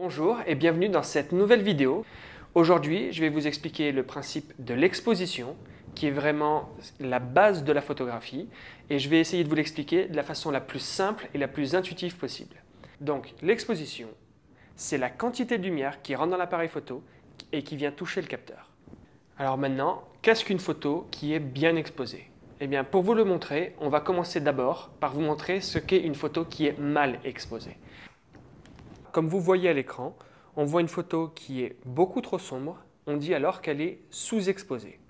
Bonjour et bienvenue dans cette nouvelle vidéo. Aujourd'hui, je vais vous expliquer le principe de l'exposition, qui est vraiment la base de la photographie, et je vais essayer de vous l'expliquer de la façon la plus simple et la plus intuitive possible. Donc, l'exposition, c'est la quantité de lumière qui rentre dans l'appareil photo et qui vient toucher le capteur. Alors maintenant, qu'est-ce qu'une photo qui est bien exposée? Eh bien, pour vous le montrer, on va commencer d'abord par vous montrer ce qu'est une photo qui est mal exposée. Comme vous voyez à l'écran, on voit une photo qui est beaucoup trop sombre, on dit alors qu'elle est sous-exposée.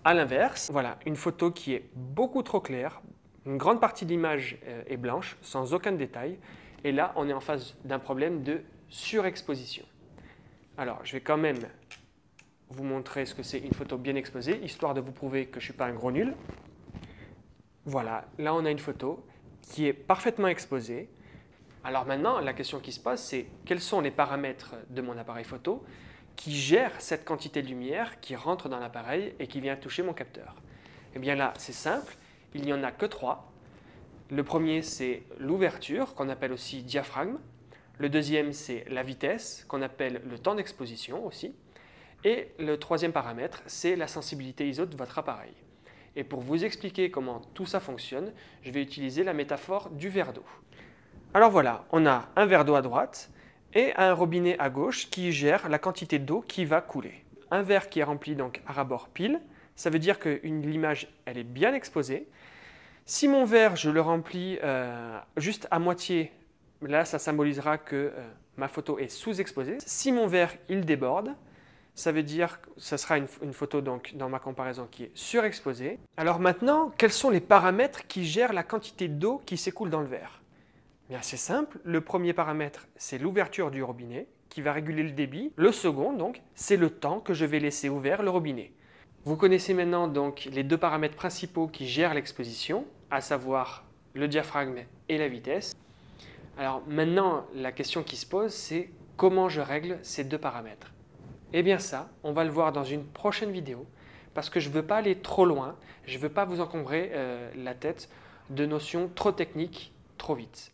A l'inverse, voilà, une photo qui est beaucoup trop claire, une grande partie de l'image est blanche, sans aucun détail, et là on est en face d'un problème de surexposition. Alors je vais quand même vous montrer ce que c'est une photo bien exposée, histoire de vous prouver que je ne suis pas un gros nul. Voilà, là on a une photo qui est parfaitement exposée. Alors maintenant, la question qui se pose, c'est quels sont les paramètres de mon appareil photo qui gèrent cette quantité de lumière qui rentre dans l'appareil et qui vient toucher mon capteur? Eh bien là, c'est simple, il n'y en a que trois. Le premier, c'est l'ouverture, qu'on appelle aussi diaphragme. Le deuxième, c'est la vitesse, qu'on appelle le temps d'exposition aussi. Et le troisième paramètre, c'est la sensibilité ISO de votre appareil. Et pour vous expliquer comment tout ça fonctionne, je vais utiliser la métaphore du verre d'eau. Alors voilà, on a un verre d'eau à droite et un robinet à gauche qui gère la quantité d'eau qui va couler. Un verre qui est rempli donc à rabord pile, ça veut dire que l'image elle est bien exposée. Si mon verre je le remplis juste à moitié, là ça symbolisera que ma photo est sous-exposée. Si mon verre il déborde, ça veut dire que ce sera une photo donc, dans ma comparaison qui est surexposée. Alors maintenant, quels sont les paramètres qui gèrent la quantité d'eau qui s'écoule dans le verre? Bien, c'est simple, le premier paramètre, c'est l'ouverture du robinet qui va réguler le débit. Le second, donc, c'est le temps que je vais laisser ouvert le robinet. Vous connaissez maintenant donc les deux paramètres principaux qui gèrent l'exposition, à savoir le diaphragme et la vitesse. Alors maintenant, la question qui se pose, c'est comment je règle ces deux paramètres? Eh bien ça, on va le voir dans une prochaine vidéo, parce que je ne veux pas aller trop loin, je ne veux pas vous encombrer la tête de notions trop techniques trop vite.